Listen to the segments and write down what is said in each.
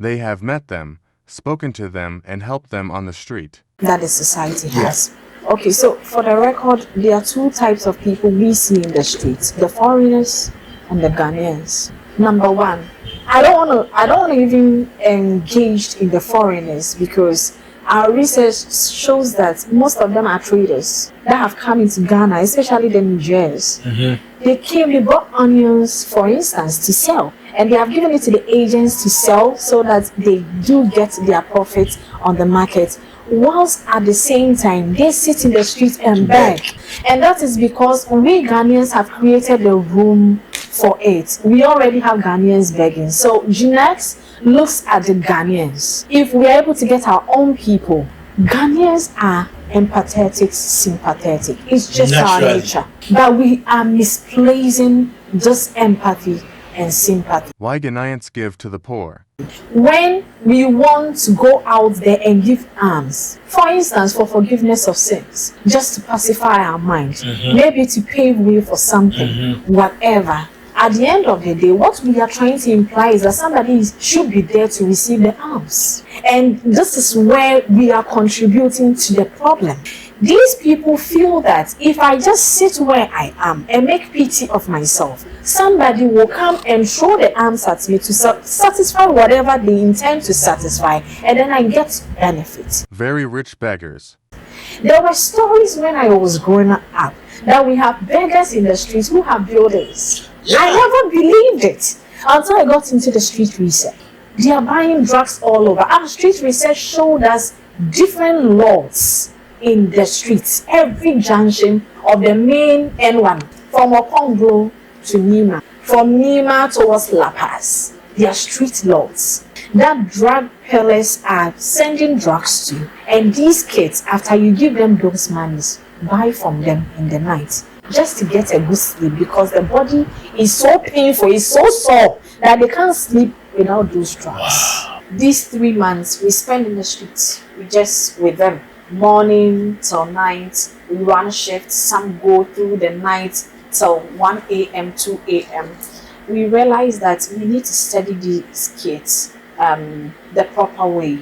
They have met them, spoken to them, and helped them on the street. That the society has. Okay, so for the record, there are two types of people we see in the streets: the foreigners and the Ghanaians. Number one, I don't want to even engage in the foreigners, because our research shows that most of them are traders that have come into Ghana, especially the Nigerians. They bought onions, for instance, to sell, and they have given it to the agents to sell so that they do get their profit on the market, whilst at the same time they sit in the streets and beg. And that is because we Ghanaians have created the room for it. We already have Ghanaians begging. So Jenx looks at the Ghanaians. If we are able to get our own people, Ghanaians are empathetic, sympathetic. It's just our nature. But we are misplacing this empathy and sympathy. Why Ghanaians give to the poor? When we want to go out there and give alms, for instance, for forgiveness of sins, just to pacify our mind, maybe to pave way for something, whatever. At the end of the day, what we are trying to imply is that somebody should be there to receive the alms. And this is where we are contributing to the problem. These people feel that if I just sit where I am and make pity of myself, somebody will come and throw the arms at me to satisfy whatever they intend to satisfy, and then I get benefits. Very rich beggars. There were stories when I was growing up that we have beggars in the streets who have buildings. I never believed it until I got into the street research. They are buying drugs all over. Our street research showed us different lords in the streets, every junction of the main N1, from Okonglo to Nima, from Nima towards La Paz. They are street lords that drug peddlers are sending drugs to, and these kids, after you give them those monies, buy from them in the night just to get a good sleep, because the body is so painful, it's so sore that they can't sleep without those drugs. Wow. These 3 months we spend in the streets, we just with them, morning till night. We run shifts, some go through the night till 1 a.m., 2 a.m. We realize that we need to study these kids the proper way,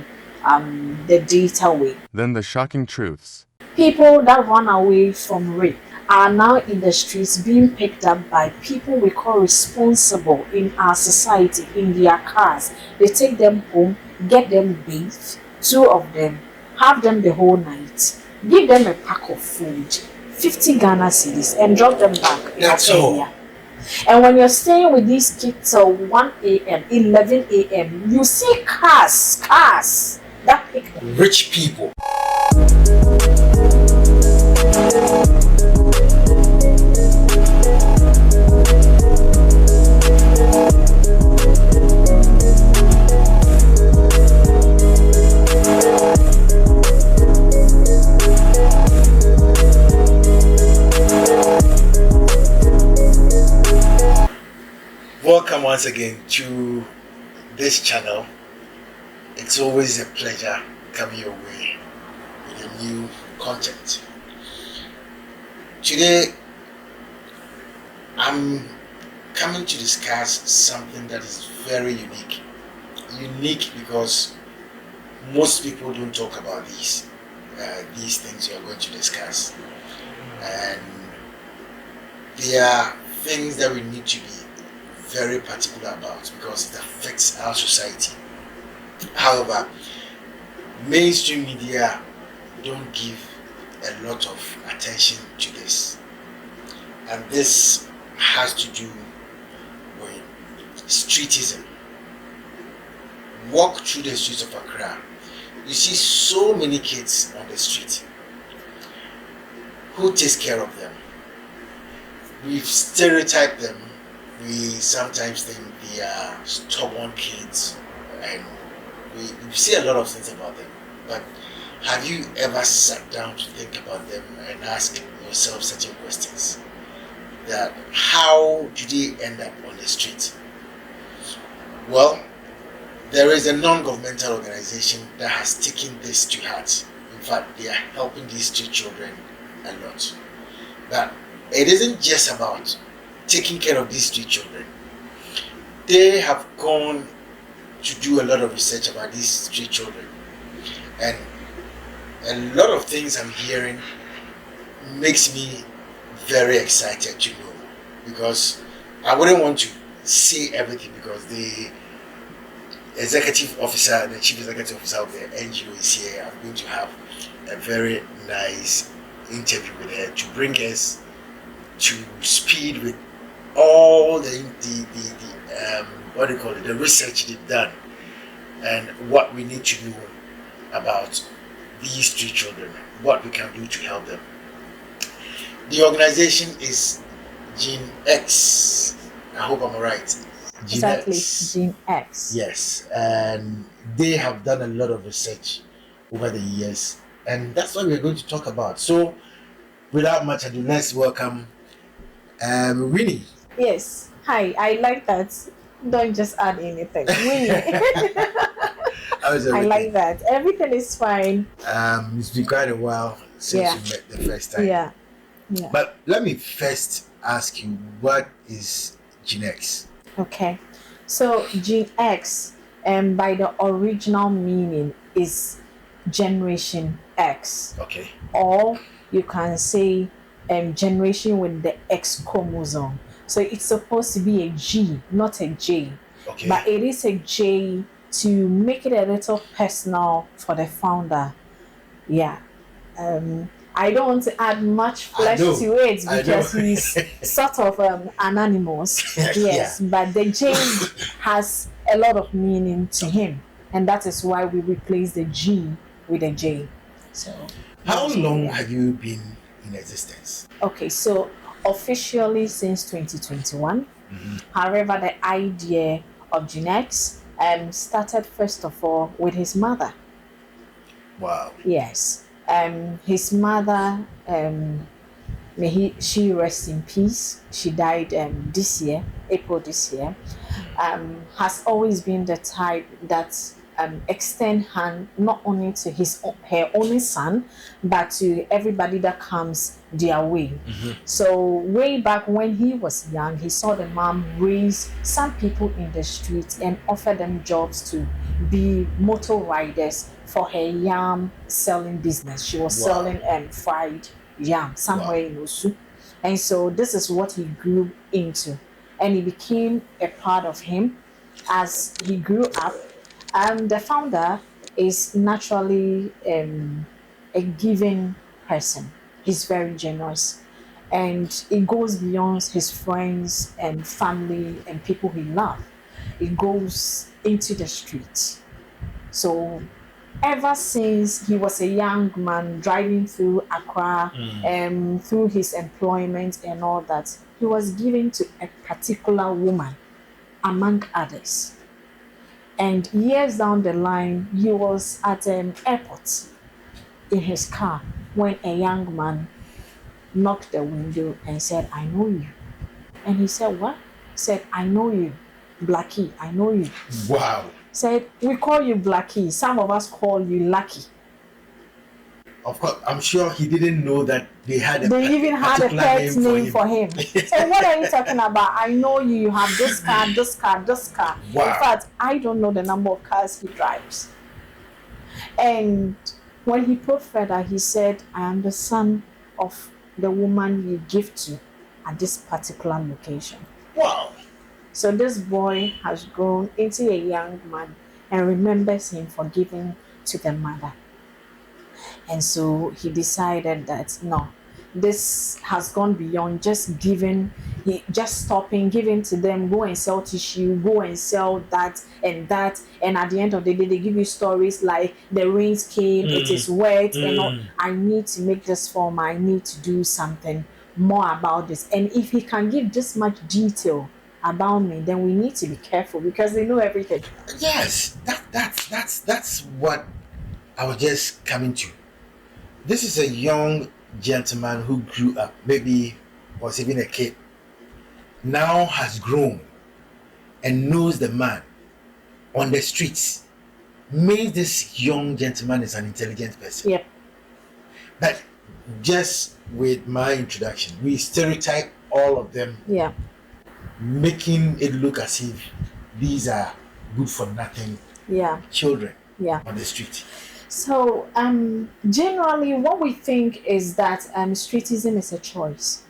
the data way. Then the shocking truths. People that run away from rape are now in the streets being picked up by people we call responsible in our society in their cars. They take them home, get them bathed, 2 of them, have them the whole night, give them a pack of food, 50 Ghana cedis, and drop them back in Australia. And when you're staying with these kids till 1 a.m., 11 a.m., you see cars that pick them. Rich people. Welcome once again to this channel. It's always a pleasure coming your way with a new content. Today I'm coming to discuss something that is very unique. Unique because most people don't talk about these things we are going to discuss, and they are things that we need to be very particular about because it affects our society. However, mainstream media don't give a lot of attention to this, and this has to do with streetism. Walk through the streets of Accra, you see so many kids on the street. Who takes care of them? We've stereotyped them. We sometimes think they are stubborn kids, and we see a lot of things about them. But have you ever sat down to think about them and ask yourself certain questions? That how do they end up on the street? Well, there is a non-governmental organization that has taken this to heart. In fact, they are helping these street children a lot. But it isn't just about taking care of these street children. They have gone to do a lot of research about these street children, and a lot of things I'm hearing makes me very excited to know, because I wouldn't want to say everything, because the executive officer, the chief executive officer of the NGO is here. I'm going to have a very nice interview with her to bring us to speed with all the what do you call it, the research they've done, and what we need to know about these three children, what we can do to help them. The organization is Jenx. I hope I'm right. Exactly, Jenx. Jenx. Yes, and they have done a lot of research over the years, and that's what we're going to talk about. So, without much ado, let's welcome Winnie. Yes. Hi, I like that. Don't just add anything. Winnie. How's I everything? like that. Everything is fine. It's been quite a while since Yeah. we met the first time. Yeah. Yeah. But let me first ask you, what is Jenx? Okay. So Jenx, by the original meaning, is Generation X, Okay. or you can say generation with the X chromosome. So it's supposed to be a G, not a J. Okay. But it is a J to make it a little personal for the founder. Yeah. I don't want to add much flesh know. to it I because know. he's sort of anonymous. Yes, but the J has a lot of meaning to him, and that is why we replace the G with a J. So, How long have you been in existence? okay, so officially since 2021. However, the idea of Jenx started first of all with his mother. Wow. Yes. His mother, she rest in peace. She died this year, April this year. Has always been the type that extend hand not only to her only son, but to everybody that comes their way. So way back when he was young, he saw the mom raise some people in the streets and offer them jobs to be motor riders for her yam selling business. She was selling fried yam somewhere in Osu. And so this is what he grew into. And it became a part of him as he grew up. The founder is naturally a giving person. He's very generous. And it goes beyond his friends and family and people he loves. It goes into the streets. So ever since he was a young man driving through Accra, through his employment and all that, he was given to a particular woman, among others. And years down the line, he was at an airport in his car when a young man knocked the window and said, "I know you." And he said, "What?" He said, "I know you, Blackie, I know you." Wow. Said, "We call you Blackie. Some of us call you Lucky." Of course, I'm sure he didn't know that they had They even had a particular pet name him. for him. So what are you talking about? "I know you have this car, this car, this car." Wow. In fact, I don't know the number of cars he drives. And when he put further, he said, "I am the son of the woman you give to at this particular location." Wow. So this boy has grown into a young man and remembers him for giving to the mother. And so he decided that no, this has gone beyond just giving, just stopping, giving to them, go and sell tissue, go and sell that. And at the end of the day, they give you stories like the rains came, it is wet, and all. I need to make this form, I need to do something more about this. And if he can give this much detail about me, then we need to be careful because they know everything. Yes, that's what I was just coming to. This is a young gentleman who grew up, maybe was even a kid, now has grown and knows the man on the streets. Means this young gentleman is an intelligent person. Yep. But just with my introduction, we stereotype all of them, Yeah. making it look as if these are good for nothing Yeah. children Yeah. on the street. So generally what we think is that streetism is a choice.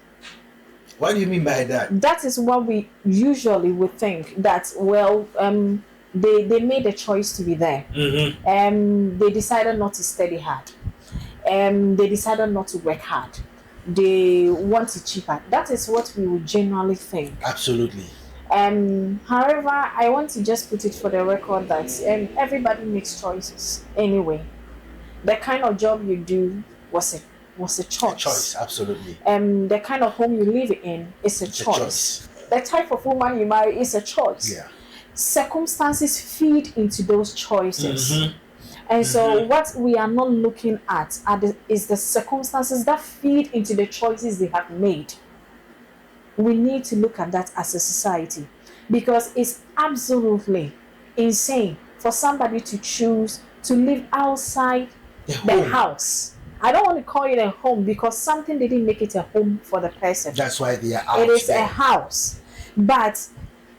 What do you mean by that? That is what we usually would think, that well they made a choice to be there. They decided not to study hard. They decided not to work hard. They want it cheaper. That is what we would generally think. Absolutely. However, I want to just put it for the record that everybody makes choices anyway. The kind of job you do was a choice. A choice, absolutely. The kind of home you live in is a choice. The type of woman you marry is a choice. Yeah. Circumstances feed into those choices. And so what we are not looking at is the circumstances that feed into the choices they have made. We need to look at that as a society, because it's absolutely insane for somebody to choose to live outside the house. I don't want to call it a home because something didn't make it a home for the person. That's why they are out. It is there. a house, but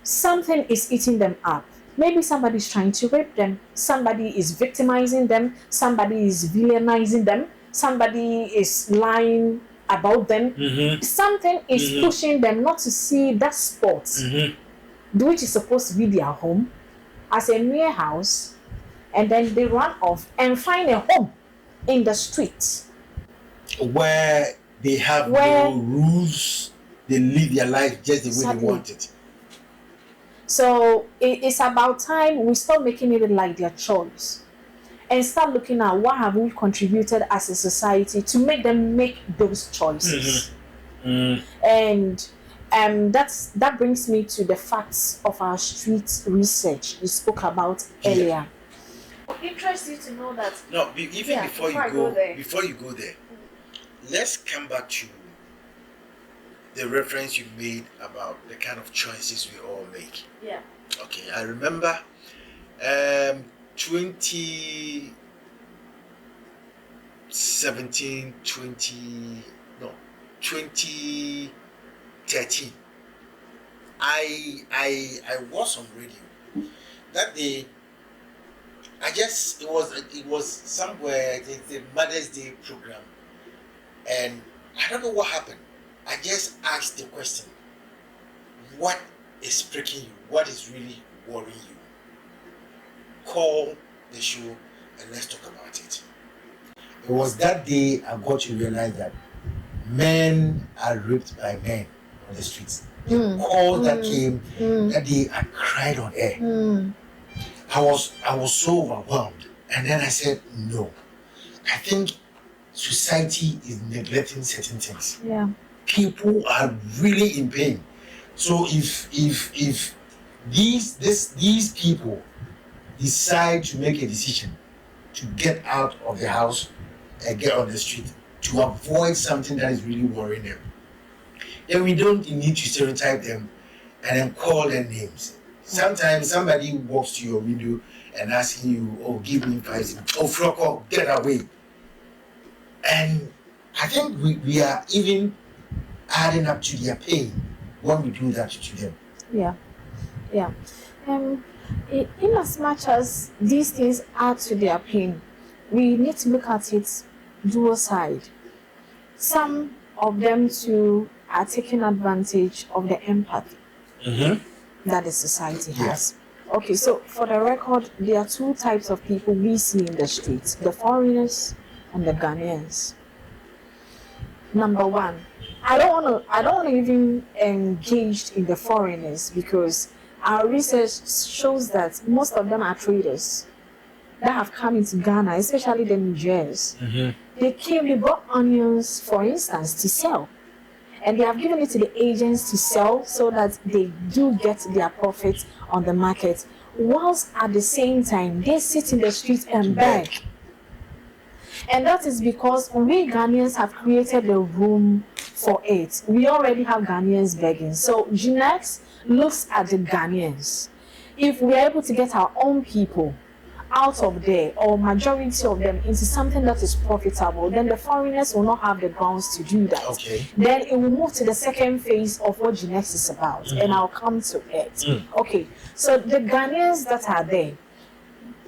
something is eating them up. Maybe somebody is trying to rape them, somebody is victimizing them, somebody is villainizing them, somebody is lying about them. Something is pushing them not to see that spot, which is supposed to be their home, as a mere house, and then they run off and find a home in the street where they have no rules. They live their life just the way they want it. So it's about time we start making it like their choice and start looking at what have we contributed as a society to make them make those choices. And that brings me to the facts of our street research you spoke about earlier. Interested to know that. No, before you go there, let's come back to the reference you made about the kind of choices we all make. Yeah. Okay, I remember 2013 I was on radio that day. It was somewhere, the Mother's Day program, and I don't know what happened. I just asked the question, what is pricking you? What is really worrying you? Call the show and let's talk about it. It was that day I got to realize that men are raped by men on the streets. The call that came that day, I cried on air. I was so overwhelmed, and then I said, no, I think society is neglecting certain things. Yeah. People are really in pain. So if these people decide to make a decision to get out of the house and get on the street to avoid something that is really worrying them, then we don't need to stereotype them and then call their names. Sometimes somebody walks to your window and asking you, oh, give me price, oh, Froko, get away. And I think we are even adding up to their pain when we do that to them. Yeah. In as much as these things add to their pain, we need to look at it dual side. Some of them too are taking advantage of the empathy that the society has. Okay, so for the record, there are two types of people we see in the streets: the foreigners and the Ghanaians. Number one, I don't want to even engage in the foreigners, because our research shows that most of them are traders that have come into Ghana, especially the Nigerians. They bought onions, for instance, to sell. And they have given it to the agents to sell so that they do get their profits on the market, whilst at the same time they sit in the streets and beg. And that is because we Ghanaians have created a room for it. We already have Ghanaians begging. So Jenx looks at the Ghanaians. If we are able to get our own people out of there, or majority of them, into something that is profitable, then the foreigners will not have the grounds to do that. Okay. Then it will move to the second phase of what Jenx is about, and I'll come to it. Okay, so the Ghanaians that are there,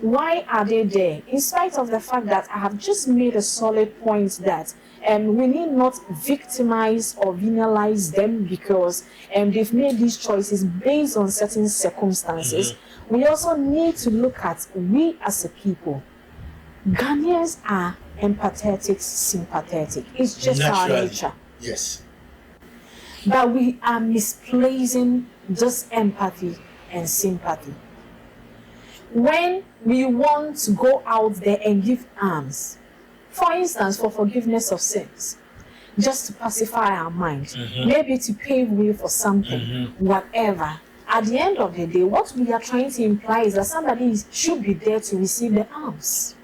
why are they there? In spite of the fact that I have just made a solid point that we need not victimize or penalize them because they've made these choices based on certain circumstances. We also need to look at, we as a people, Ghanaians are empathetic, sympathetic. It's just our nature. Yes. But we are misplacing this empathy and sympathy. When we want to go out there and give alms, for instance, for forgiveness of sins, just to pacify our mind, maybe to pave way for something, whatever. At the end of the day, what we are trying to imply is that somebody should be there to receive the alms.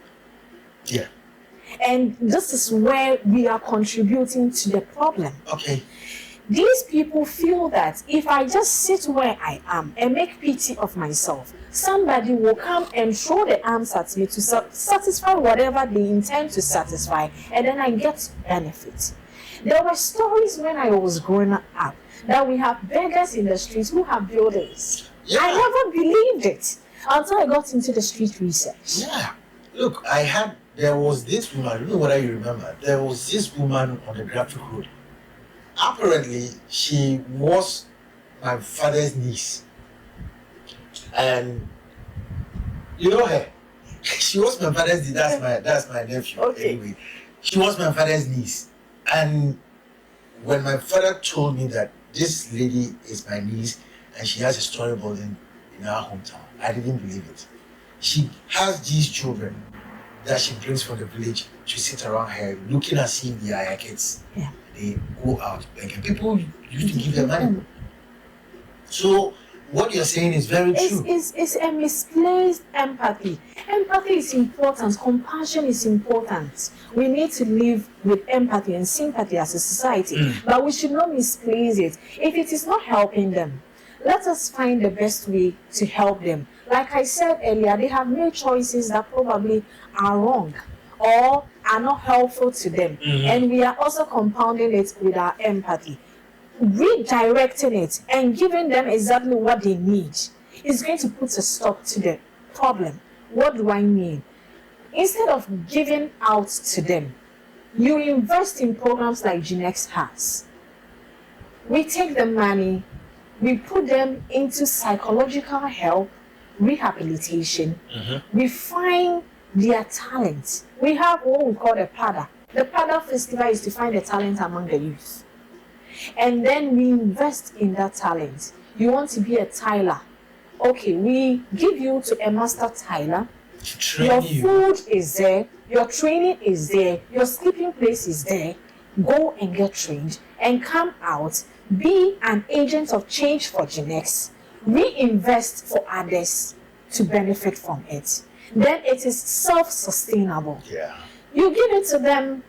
Yeah. And this is where we are contributing to the problem. Okay. These people feel that if I just sit where I am and make pity of myself, somebody will come and throw the arms at me to satisfy whatever they intend to satisfy, and then I get benefit. There were stories when I was growing up that we have beggars in the streets who have buildings. Yeah. I never believed it until I got into the street research. Yeah. Look, there was this woman, I don't know whether you remember, there was this woman on the Graphic Road. Apparently, she was my father's niece. And you know her. She was my father's niece. That's my nephew. Okay. Anyway, she was my father's niece. And when my father told me that this lady is my niece and she has a storyboard in our hometown, I didn't believe it. She has these children that she brings from the village to sit around her, looking as if they are her kids. Yeah. They go out begging. People used to give them money. So what you're saying is very true. It's a misplaced empathy. Empathy is important. Compassion is important. We need to live with empathy and sympathy as a society, but we should not misplace it. If it is not helping them, let us find the best way to help them. Like I said earlier, they have made choices that probably are wrong or are not helpful to them. And we are also compounding it with our empathy. Redirecting it and giving them exactly what they need is going to put a stop to the problem. What do I mean? Instead of giving out to them, you invest in programs like Jenx has. We take the money, we put them into psychological help, rehabilitation. We find their talent. We have what we call the Pada. The Pada Festival is to find the talent among the youth. And then we invest in that talent. You want to be a tiler. Okay, we give you to a master tiler. Your food is there, your training is there, your sleeping place is there. Go and get trained and come out, be an agent of change for Jenx. Reinvest for others to benefit from it. Then it is self-sustainable. Yeah. You give it to them,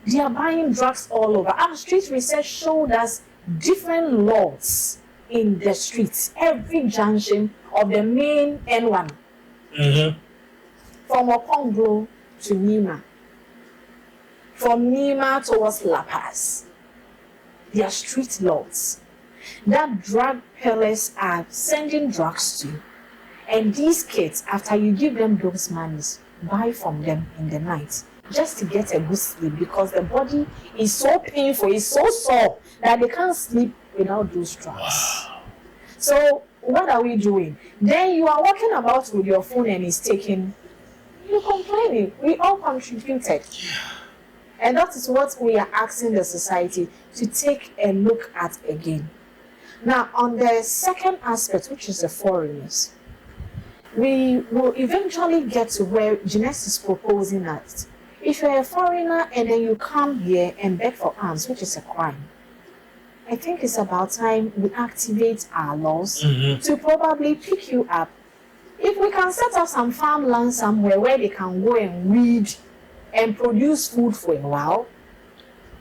they are buying drugs all over. Our street research showed us different lords in the streets, every junction of the main N1. From Okonglo to Nima. From Nima towards La Paz. They are street lords that drug peddlers are sending drugs to. And these kids, after you give them those monies, buy from them in the night just to get a good sleep, because the body is so painful, it's so sore that they can't sleep without those drugs. Wow. So what are we doing? Then you are walking about with your phone and it's taken. You're complaining. We all contributed. And that is what we are asking the society to take a look at again. Now, on the second aspect, which is the foreigners, we will eventually get to where Jenx is proposing that if you're a foreigner and then you come here and beg for alms, which is a crime, I think it's about time we activate our laws to probably pick you up. If we can set up some farmland somewhere where they can go and weed and produce food for a while.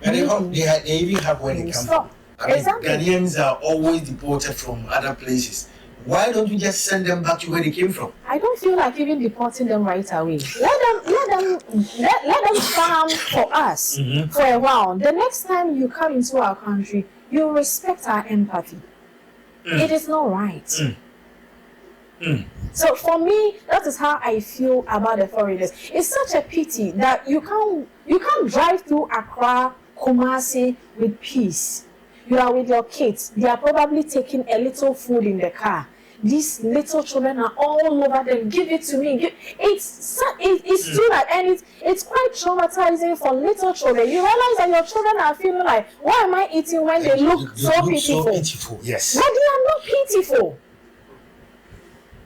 And they even have where they come from. I mean, Exactly. Ghanaians are always deported from other places Why don't we just send them back to where they came from? I don't feel like even deporting them right away. Let them farm for us for a while. The next time you come into our country, you respect our empathy. It is not right. So for me, that is how I feel about the foreigners. It's such a pity that you can't drive through Accra, Kumasi with peace. You are with your kids. They are probably taking a little food in the car. These little children are all over them. Give it to me. It's too bad, and it's quite traumatizing for little children. You realize that your children are feeling like, why am I eating when they look so pitiful? So pitiful, yes. But they are not pitiful.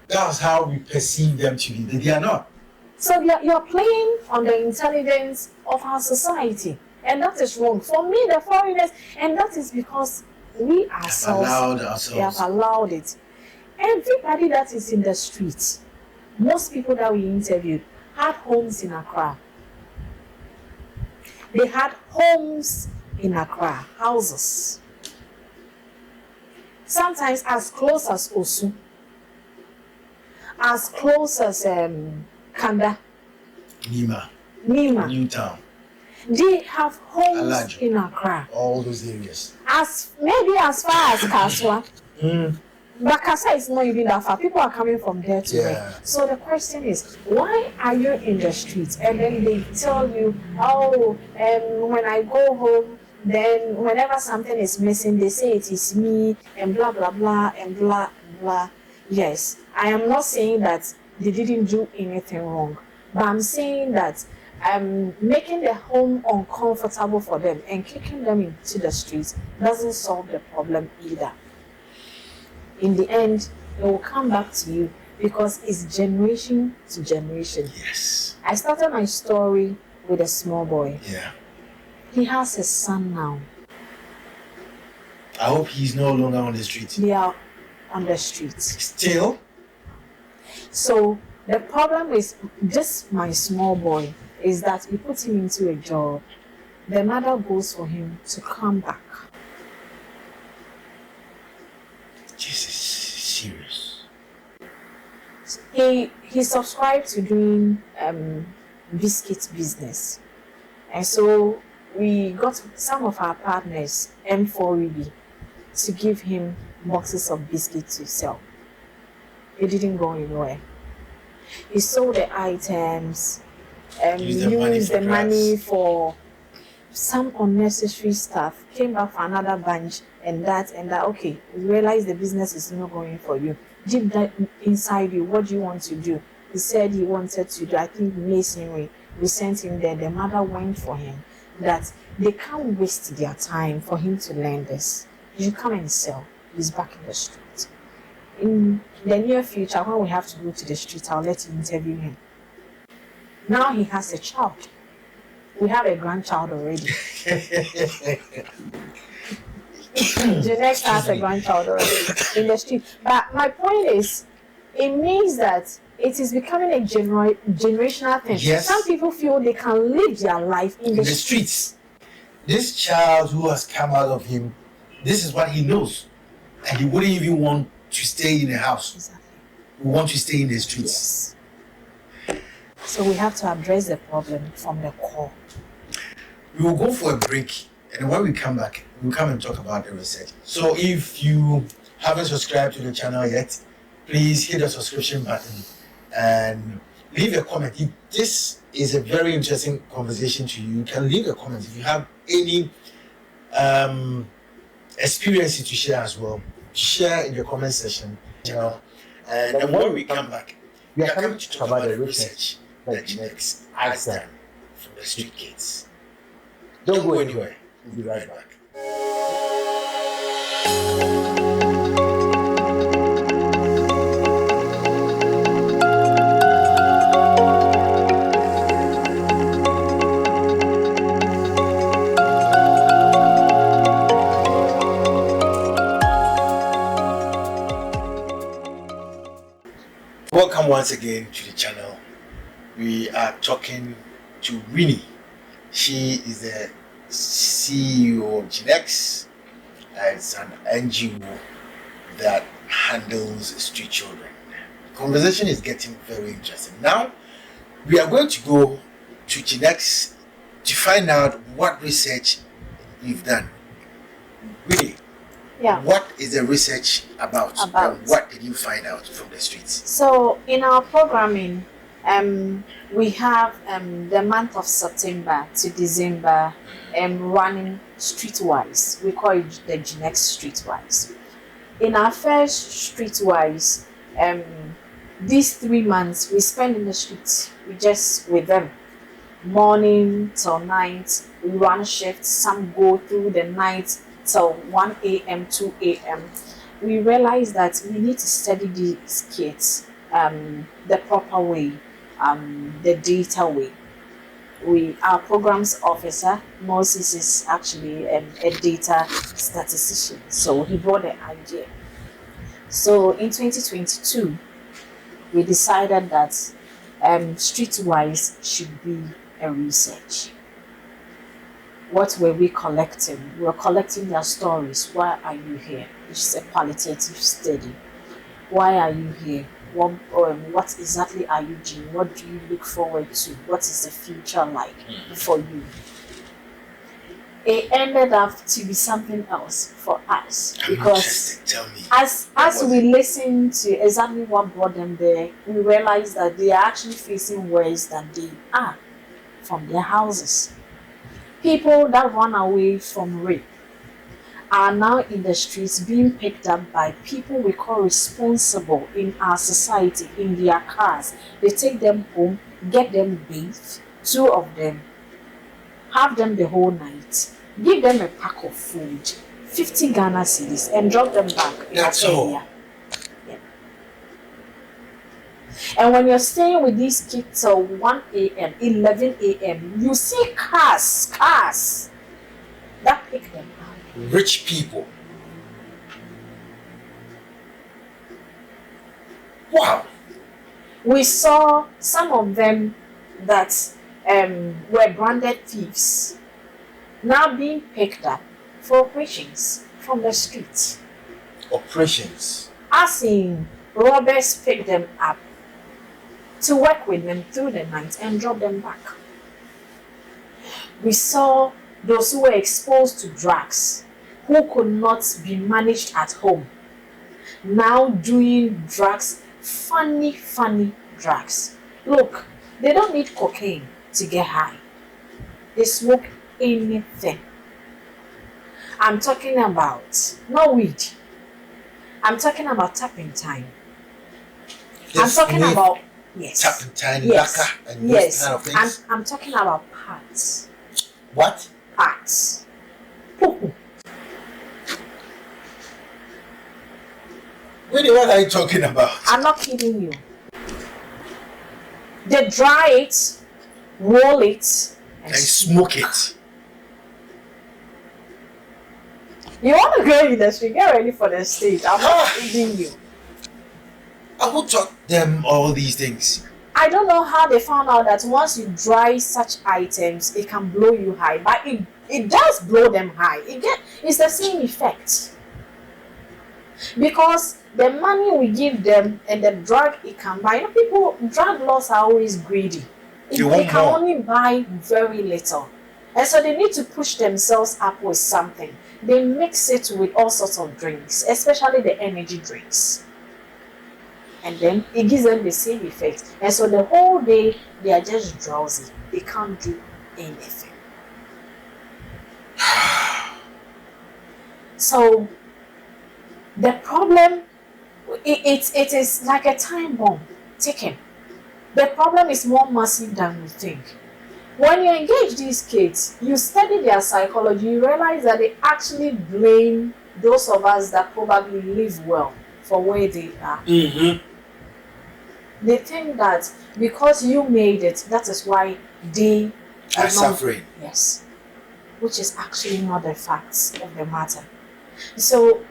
That's how we perceive them to be. They are not. So you're playing on the intelligence of our society, and that is wrong. For me, the foreigners, and that is because we ourselves have allowed it. Everybody that is in the streets, most people that we interviewed had homes in Accra. They had homes in Accra, houses. Sometimes as close as Osu, as close as Kanda, Nima, Newtown. They have homes Alaj, in Accra. all those areas. Maybe as far as Kaswa. But Kasa is not even that far. People are coming from there to there. So the question is, why are you in the streets? And then they tell you, when I go home, then whenever something is missing, they say it is me, and blah, blah, blah, and blah, blah. Yes, I am not saying that they didn't do anything wrong, but I'm saying that making the home uncomfortable for them and kicking them into the streets doesn't solve the problem either. In the end, it will come back to you because it's generation to generation. Yes. I started my story with a small boy. Yeah. He has a son now. I hope he's no longer on the street. They are on the streets. Still? So the problem is just my small boy is that we put him into a job. The mother goes for him to come back. Jesus, serious. He subscribed to doing biscuit business, and so we got some of our partners, M4EB, to give him boxes of biscuits to sell. It didn't go anywhere. He sold the items and used the money for some unnecessary stuff, came back for another bunch and that. Okay, we realized the business is not going for you. Deep down inside you, what do you want to do? He said he wanted to do, I think, masonry. We sent him there. The mother went for him that they can't waste their time for him to learn this. You come and sell. He's back in the street. In the near future, when we have to go to the street, I'll let you interview him. Now he has a child. We have a grandchild already. Jenx has a grandchild already in the street. But my point is, it means that it is becoming a generational thing. Yes. Some people feel they can live their life in the streets. This child who has come out of him, this is what he knows. And he wouldn't even want to stay in the house. Exactly. We want to stay in the streets. Yes. So we have to address the problem from the core. We will go for a break, and when we come back, we'll come and talk about the research. So if you haven't subscribed to the channel yet, please hit the subscription button and leave a comment. If this is a very interesting conversation to you, you can leave a comment. If you have any experiences to share as well, share in the comment section. And then when we come back, we are coming to talk about the research that Jenx has done from the street kids. Don't go anywhere. We'll be right back. Welcome once again to the channel. We are talking to Winnie. She is the CEO of Jenx. It's an NGO that handles street children. Conversation is getting very interesting. Now, we are going to go to Jenx to find out what research you've done. Really, Yeah. what is the research about? About. And what did you find out from the streets? So in our programming, we have the month of September to December running streetwise. We call it the Jenx streetwise. In our first streetwise, these 3 months we spend in the streets. We just with them, morning till night. We run shifts. Some go through the night till 1 a.m., 2 a.m. We realize that we need to study these kids the proper way, the data way. Our programs officer, Moses, is actually a data statistician, so he brought the idea. So in 2022, we decided that streetwise should be a research. What were we collecting? We were collecting their stories. Why are you here? Which is a qualitative study. Why are you here? What exactly are you doing? What do you look forward to? What is the future like for you? It ended up to be something else for us because Tell me. as we listen to exactly what brought them there, we realize that they are actually facing worse than they are from their houses. People that run away from rape are now in the streets being picked up by people we call responsible in our society in their cars. They take them home, get them bathed, 2 of them, have them the whole night, give them a pack of food, 50 Ghana cedis, and drop them back. That's all. Yeah. And when you're staying with these kids till 1 a.m., 11 a.m., you see cars that pick them up. Rich people. Wow. We saw some of them that were branded thieves now being picked up for operations from the streets. Operations. As in, robbers pick them up to work with them through the night and drop them back. We saw those who were exposed to drugs, who could not be managed at home, now doing drugs, funny drugs. Look, they don't need cocaine to get high. They smoke anything. I'm talking about not weed. I'm talking about tapping time. I'm talking about tapping time, yes, lacquer, and yes. those kind of things. I'm talking about parts. What? Parts. Poo-poo. Really, what are you talking about? I'm not kidding you. They dry it, roll it, And smoke it. You want to go in the street, get ready for the stage. I'm not kidding you. I who taught them all these things? I don't know how they found out that once you dry such items, it can blow you high. But it does blow them high. It's the same effect. Because the money we give them and the drug it can buy, drug lords are always greedy. They can only buy very little. And so they need to push themselves up with something. They mix it with all sorts of drinks, especially the energy drinks. And then it gives them the same effect. And so the whole day, they are just drowsy. They can't do anything. So the problem, it is like a time bomb ticking. The problem is more massive than we think. When you engage these kids, you study their psychology, you realize that they actually blame those of us that probably live well for where they are. Mm-hmm. They think that because you made it, that is why they are suffering. Yes. Which is actually not the facts of the matter. So,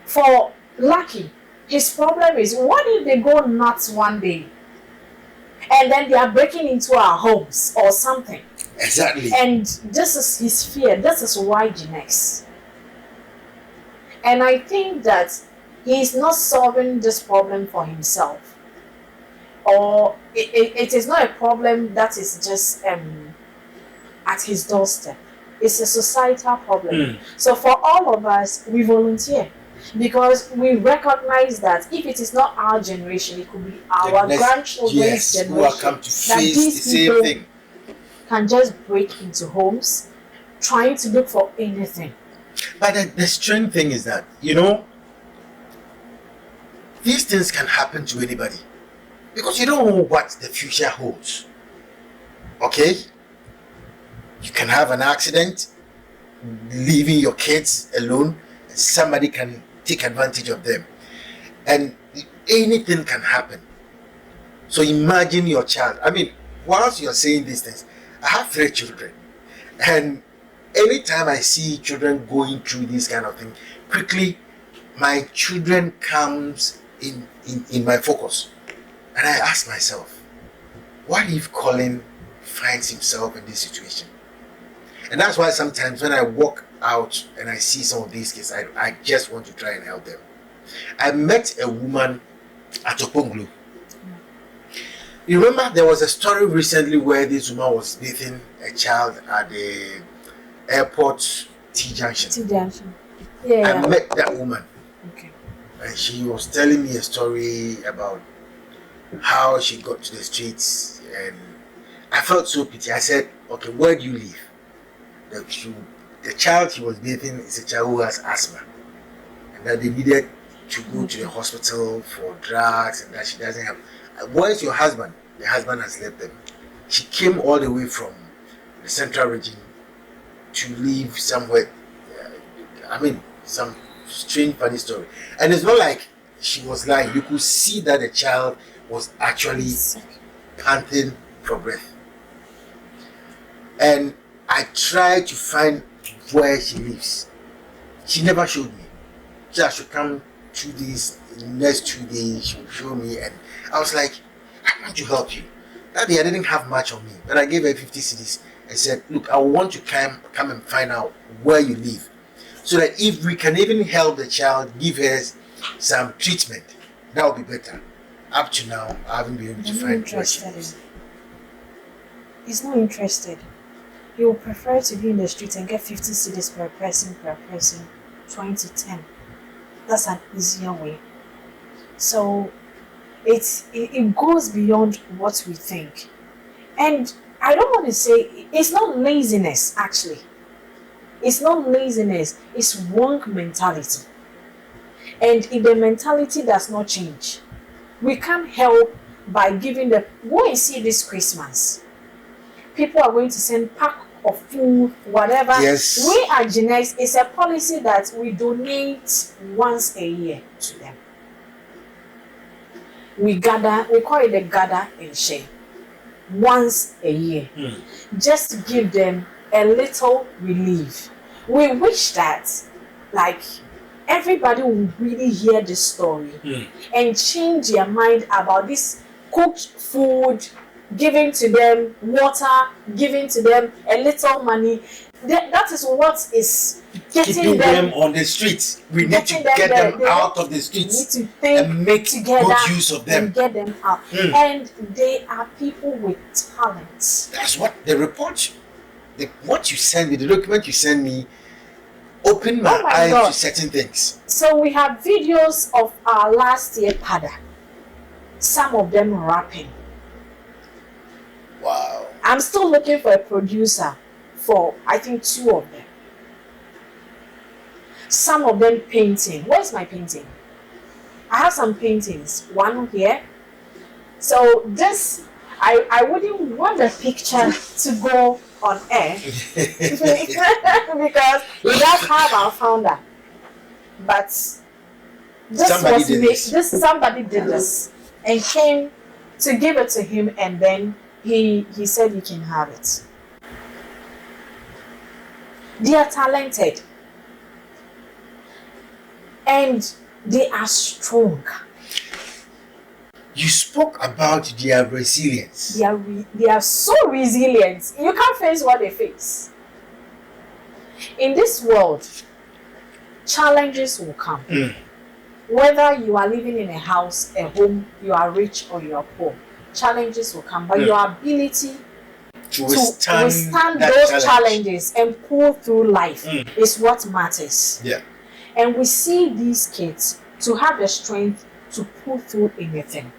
for Lucky, his problem is, what if they go nuts one day and then they are breaking into our homes or something? Exactly. And this is his fear. This is why Jenx. And I think that he is not solving this problem for himself, or it is not a problem that is just at his doorstep. It's a societal problem. So for all of us, we volunteer because we recognize that if it is not our generation, it could be our grandchildren's generation. Who are come to face the same thing. Can just break into homes trying to look for anything. But the strange thing is that, these things can happen to anybody because you don't know what the future holds. Okay? You can have an accident, leaving your kids alone, and somebody can take advantage of them. And anything can happen. So imagine your child. I mean, whilst you're saying these things, I have 3 children. And anytime I see children going through this kind of thing, quickly my children comes in my focus. And I ask myself, what if Colin finds himself in this situation? And that's why sometimes when I walk out and I see some of these kids, I just want to try and help them. I met a woman at Oponglu. You remember there was a story recently where this woman was bathing a child at the airport T-junction. T-junction. Yeah. I met that woman. Okay. And she was telling me a story about how she got to the streets, and I felt so pity. I said, okay, where do you live? The child she was bathing is a child who has asthma, and that they needed to go to the hospital for drugs, and that she doesn't have. Where's your husband? The husband has left them. She came all the way from the central region to live somewhere. I mean, some strange funny story. And it's not like she was lying. You could see that the child was actually panting for breath. And I tried to find where she lives. She never showed me. She should come 2 days, next 2 days she would show me, and I was like, I want to help you. That day I didn't have much on me, but I gave her 50 cedis and said, look, I want to come and find out where you live, so that if we can even help the child, give her some treatment, that would be better. Up to now, I haven't been able to find where she lives. He's not interested. He will prefer to be in the street and get 50 cedis per person, 20 to 10. That's an easier way. So it goes beyond what we think. And I don't want to say, it's not laziness actually. It's not laziness, it's wrong mentality. And if the mentality does not change, we can't help by giving the, go and see this Christmas. People are going to send pack of food, whatever. Yes. We at Jenx, it's a policy that we donate once a year to them. We gather, we call it the gather and share. Once a year. Just to give them a little relief. We wish that, like, everybody will really hear this story and change their mind about this cooked food, giving to them water, giving to them a little money. That is what is keeping them on the streets. We need to get them out of the streets. We need to think and make together good use of them. and get them out. And they are people with talents. That's what the report, what you send me, the document you send me, opened my eyes to certain things. So we have videos of our last year pada. Some of them rapping. Wow. I'm still looking for a producer for, I think, 2 of them. Some of them painting. Where's my painting? I have some paintings. One here. So this, I wouldn't want the picture to go on air because we don't have our founder. But somebody did this and came to give it to him, and then he said you can have it. They are talented and they are strong. You spoke about their resilience. They are so resilient. You can't face what they face. In this world, challenges will come. Whether you are living in a house, a home, you are rich or you are poor, challenges will come. But your ability To withstand that those challenges and pull through life is what matters. Yeah. And we see these kids to have the strength to pull through anything.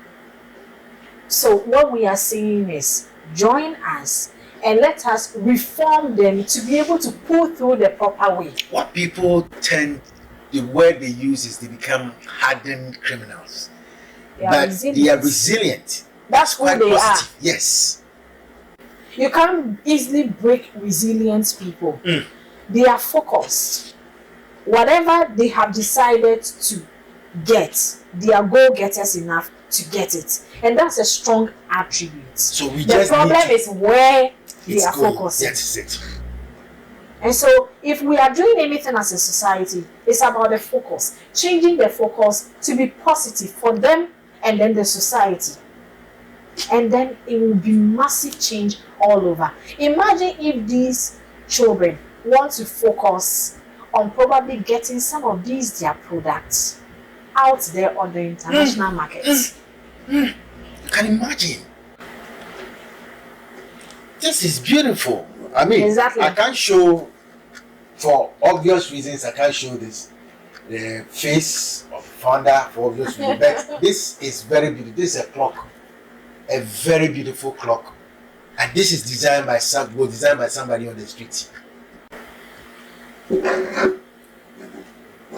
So what we are saying is, join us and let us reform them to be able to pull through the proper way. What people tend, the word they use is they become hardened criminals. They are resilient. That's who they are. Yes. You can't easily break resilient people. They are focused. Whatever they have decided to get, they are go-getters enough to get it. And that's a strong attribute. So the problem is where they are focused. That's it. And so if we are doing anything as a society, it's about the focus. Changing the focus to be positive for them and then the society. And then it will be massive change all over. Imagine if these children want to focus on probably getting some of these their products out there on the international markets. You can imagine. This is beautiful. I mean, exactly. I can't show, for obvious reasons, I can't show this the face of the founder for obvious reasons. But this is very beautiful. This is a clock, a very beautiful clock, and this is designed by somebody on the street.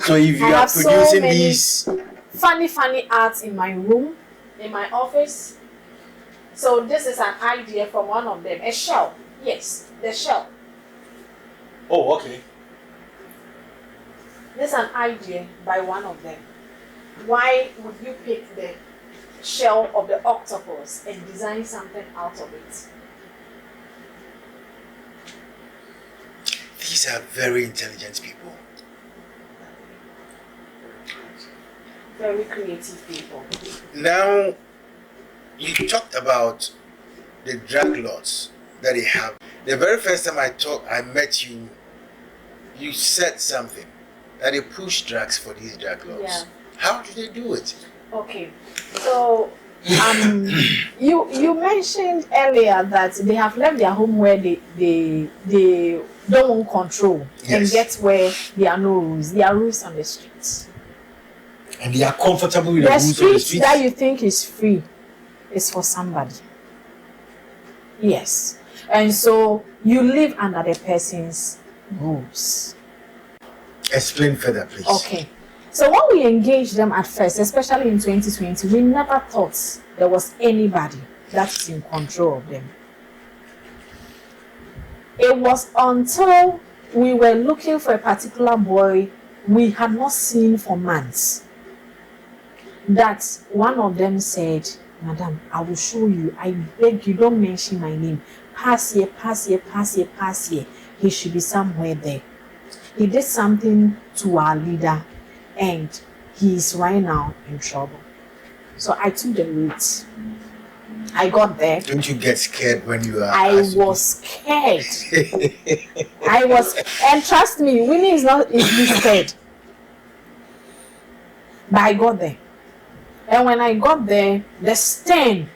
So if you are producing these funny arts in my room, in my office. So this is an idea from one of them. A shell. Yes, the shell. Oh, okay. This is an idea by one of them. Why would you pick the shell of the octopus and design something out of it? These are very intelligent people. Very creative people. Now, you talked about the drug lords that they have. The very first time I met you, you said something that they push drugs for these drug lords. Yeah. How do they do it? Okay, so you mentioned earlier that they have left their home where they don't want control. Yes. And get where there are no rules. There are rules on the streets. And they are comfortable with the rules on the streets. That you think is free is for somebody. Yes. And so you live under the person's rules. Explain further, please. Okay. So when we engaged them at first, especially in 2020, we never thought there was anybody that is in control of them. It was until we were looking for a particular boy we had not seen for months that one of them said, "Madam, I will show you. I beg you, don't mention my name. Pass here, pass here, pass here, pass here. He should be somewhere there." He did something to our leader and he is right now in trouble. So I took the route. I got there. Don't you get scared when you are? I was scared. And trust me, Winnie is not easily scared. But I got there. And when I got there, the stench.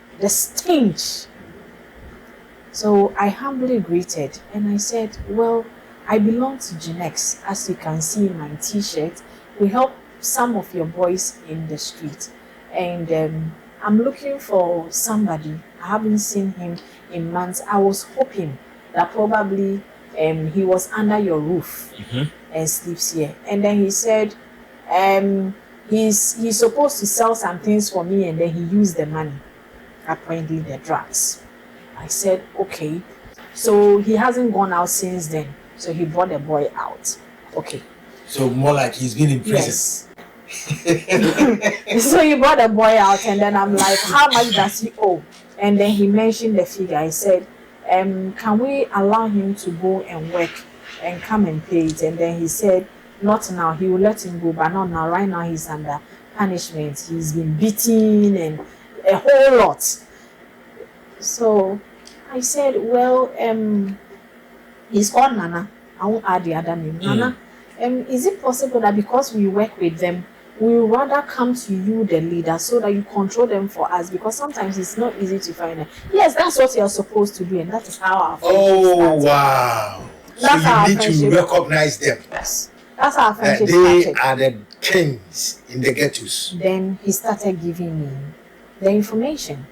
So I humbly greeted and I said, "Well, I belong to Jenx. As you can see in my t-shirt, we help some of your boys in the street. And I'm looking for somebody. I haven't seen him in months. I was hoping that probably he was under your roof and sleeps here." And then he said, he's supposed to sell some things for me and then he used the money, apparently the drugs. I said, okay. So he hasn't gone out since then. So he brought the boy out. Okay. So more like he's been in prison. Yes. So he brought the boy out and then I'm like, how much does he owe? And then he mentioned the figure. I said, can we allow him to go and work and come and pay it? And then he said, not now. He will let him go, but not now. Right now he's under punishment. He's been beaten and a whole lot. So I said, well, he's called Nana. I won't add the other name. Nana, is it possible that because we work with them, we rather come to you, the leader, so that you control them for us, because sometimes it's not easy to find them. Yes, that's what you're supposed to do, and that is how our friendship started. Wow. That's so our you need to friendship. recognize them. Yes. That's how our That friendship they started. are the kings in the ghettos. Then he started giving me the information.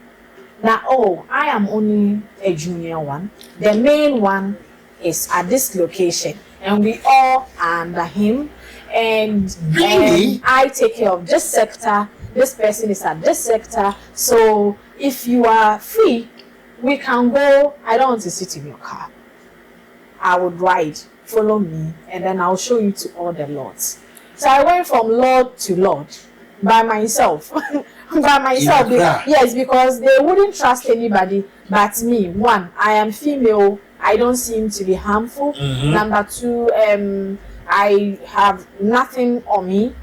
Now, oh, I am only a junior one. The main one is at this location, and we all are under him. And Really? I take care of this sector. This person is at this sector. So if you are free, we can go. I don't want to sit in your car. I would ride. Follow me, and then I'll show you to all the lords. So I went from lord to lord by myself. By myself. Yes, because they wouldn't trust anybody but me. One, I am female. I don't seem to be harmful. Number two, I have nothing on me,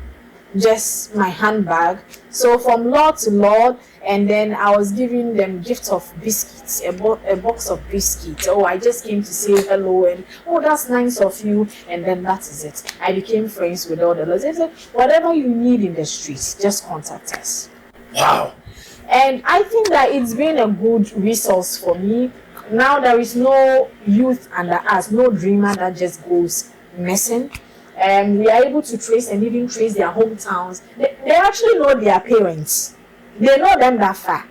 just my handbag. So from lord to lord, and then I was giving them gifts of biscuits, a box of biscuits. Oh, I just came to say hello, and oh, that's nice of you, and then that is it. I became friends with all the lords. They said, whatever you need in the streets, just contact us. Wow. And I think that it's been a good resource for me. Now there is no youth under us, no dreamer that just goes missing. We are able to trace and even trace their hometowns. They actually know their parents. They know them that far.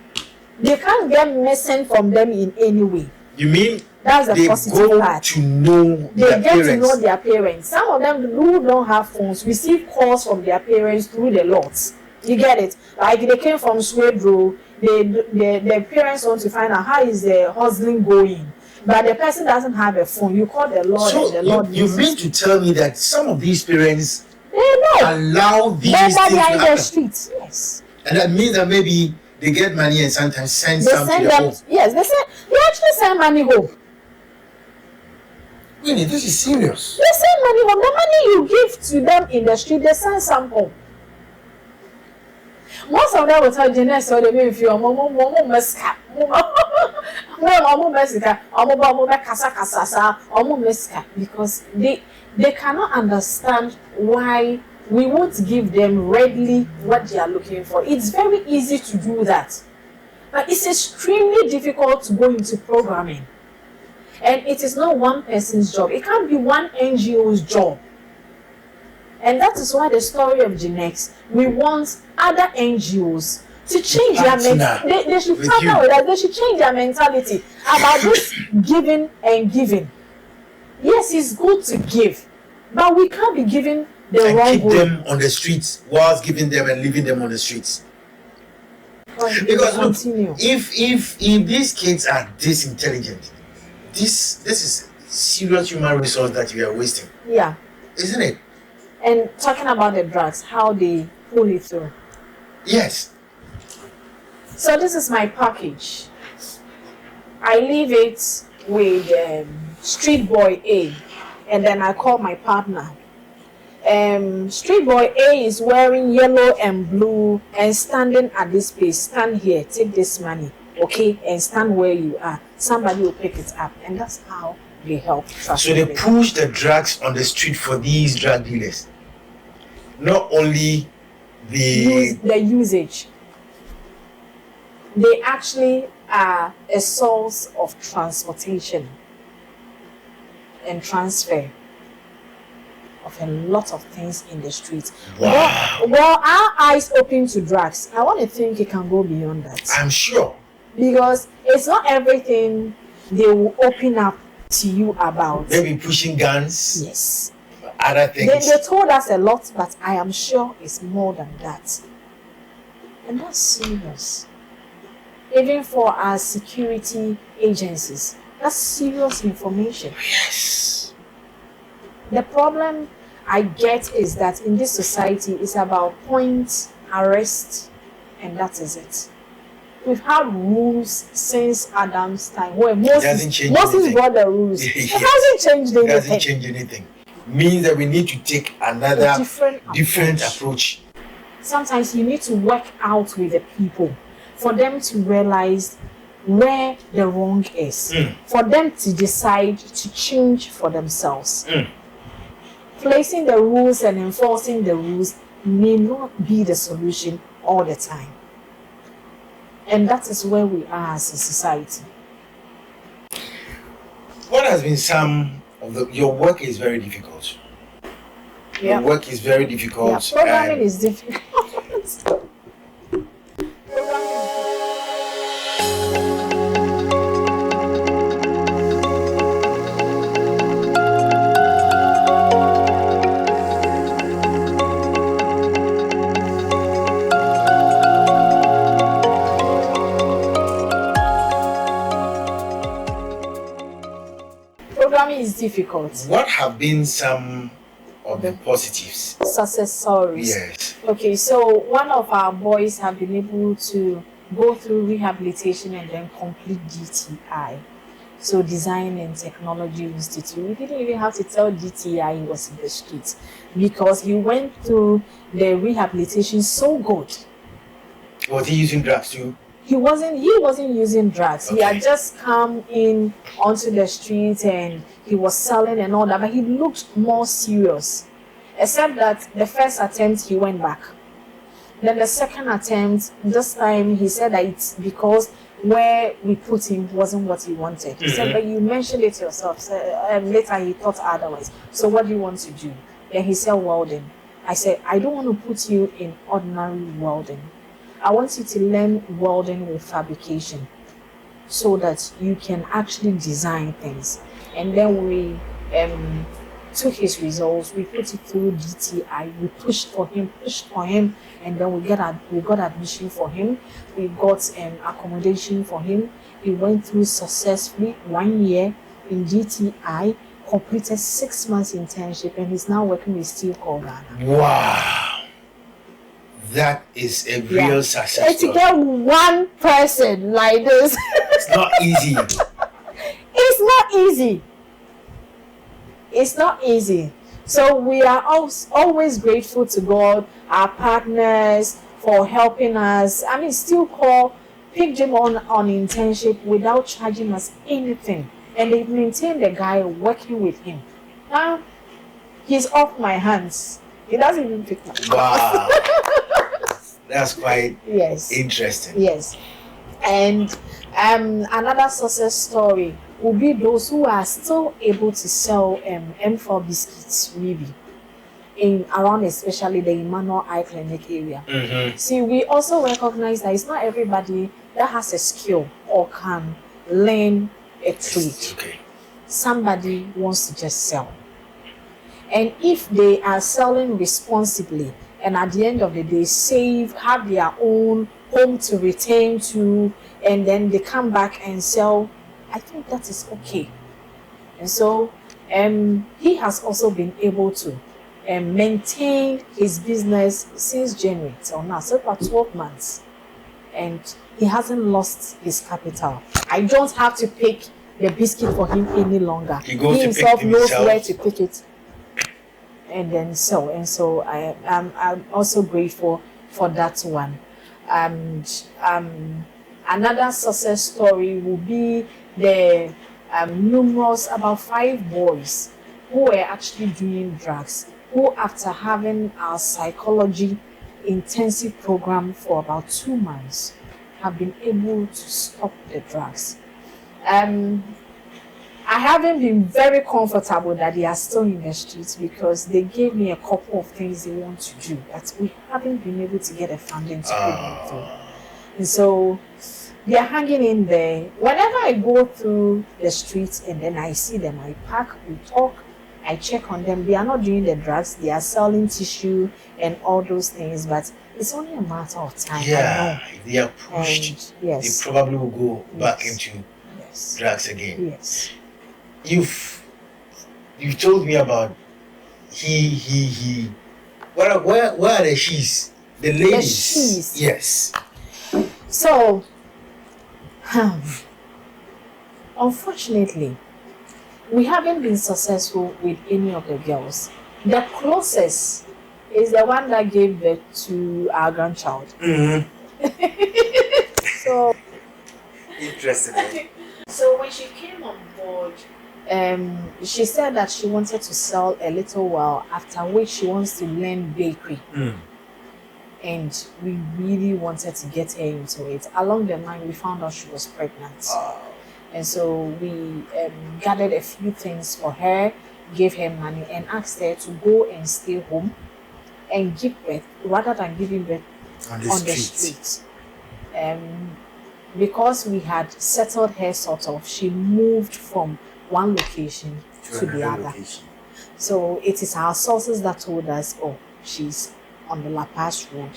They can't get missing from them in any way. You mean that's the they positive go part. to know They their get parents? to know their parents. Some of them who don't have phones receive calls from their parents through the lords. You get it? Like they came from Swedro, their parents want to find out how is the hustling going. But the person doesn't have a phone. You call the Lord, So and the Lord you mean to tell me that some of these parents they know. allow these They things to are in the happen? streets. Yes. And that means that maybe they get money and sometimes send They some to send the them. home. Yes, they actually send money home. Winnie, this is serious. They send money home. The money you give to them in the street, they send some home. Most of them will tell Jenx, so they may feel meska. Because they cannot understand why we won't give them readily what they are looking for. It's very easy to do that, but it's extremely difficult to go into programming. And it is not one person's job. It can't be one NGO's job. And that is why the story of Jenx, we want other NGOs to change their mentality. They should partner with us. They should change their mentality about this giving and giving. Yes, it's good to give, but we can't be giving the and wrong keep way. them on the streets whilst giving them and leaving them on the streets. Because look, continue. if these kids are this intelligent, this is serious human resource that we are wasting, Yeah. isn't it? And talking about the drugs, how they pull it through. Yes. So this is my package. I leave it with Street Boy A, and then I call my partner. Street Boy A is wearing yellow and blue and standing at this place. Stand here, take this money, okay, and stand where you are. Somebody will pick it up, and that's how they help. So they push the drugs on the street for these drug dealers. Not only the usage. They actually are a source of transportation and transfer of a lot of things in the streets. Wow. Well, our eyes open to drugs. I want to think it can go beyond that. I'm sure. Because it's not everything they will open up to you about. Maybe pushing guns. Yes. Other things. They told us a lot, but I am sure it's more than that. And that's serious. Even for our security agencies, that's serious information. Yes. The problem I get is that in this society, it's about point, arrest, and that is it. We've had rules since Adam's time where Moses brought the rules. It hasn't changed anything. It hasn't changed anything. Means that we need to take another different approach. Sometimes you need to work out with the people for them to realize where the wrong is, for them to decide to change for themselves. Placing the rules and enforcing the rules may not be the solution all the time. And that is where we are as a society. What has been some of your work is very difficult. Yeah. Your work is very difficult. Yeah, programming is difficult. Programming is difficult. What have been some of the positives? Success stories. Yes. Okay, so one of our boys have been able to go through rehabilitation and then complete DTI. So Design and Technology Institute. We didn't even have to tell DTI he was in the streets because he went through the rehabilitation so good. Was he using drugs too? He wasn't using drugs. Okay. He had just come in onto the street and he was selling and all that, but he looked more serious. Except that the first attempt he went back. Then the second attempt, this time he said that it's because where we put him wasn't what he wanted. He said, but you mentioned it yourself. So, later he thought otherwise. So what do you want to do? Then he said welding. I said, I don't want to put you in ordinary welding. I want you to learn welding with fabrication so that you can actually design things. And then we took his results, we put it through DTI, we pushed for him, and then we got admission for him, we got accommodation for him. He went through successfully 1 year in DTI, completed 6 months internship, and he's now working with Steel Core Ghana. Wow. That is a real success And to get one person like this, it's not easy. It's not easy. It's not easy. So we are always grateful to God, our partners, for helping us. I mean, Steel Core picked him on internship without charging us anything. And they maintained the guy working with him. Now, he's off my hands. He doesn't even pick my Wow. That's quite interesting. Yes. And another success story will be those who are still able to sell M4 biscuits really in around especially the Emmanuel Eye Clinic area. See, we also recognize that it's not everybody that has a skill or can learn a trade. Okay. Somebody wants to just sell. And if they are selling responsibly and at the end of the day have their own home to return to, and then they come back and sell, I think that is okay. And so he has also been able to maintain his business since January till now, so for 12 months. And he hasn't lost his capital. I don't have to pick the biscuit for him any longer. He himself knows where to pick it and then sell. And so I'm also grateful for that one. Another success story will be the numerous, about 5 boys who were actually doing drugs, who after having our psychology intensive program for about 2 months have been able to stop the drugs. I haven't been very comfortable that they are still in the streets because they gave me a couple of things they want to do, but we haven't been able to get a funding to put them through. And so they are hanging in there. Whenever I go through the streets and then I see them, I park, we talk, I check on them. They are not doing the drugs, they are selling tissue and all those things, but it's only a matter of time. Yeah, if they are pushed, and, they probably will go back into drugs again. Yes. You've told me about he. Where are the she's? The ladies. The she's. Yes. So, unfortunately, we haven't been successful with any of the girls. The closest is the one that gave birth to our grandchild. So interesting. So when she came on board, she said that she wanted to sell a little while, after which she wants to learn bakery. and we really wanted to get her into it. Along the line, we found out she was pregnant. And so we gathered a few things for her, gave her money, and asked her to go and stay home and give birth rather than giving birth On the on the street. street. Because we had settled her sort of, she moved from one location to the another other. location. So it is our sources that told us, oh, she's on the La Paz road.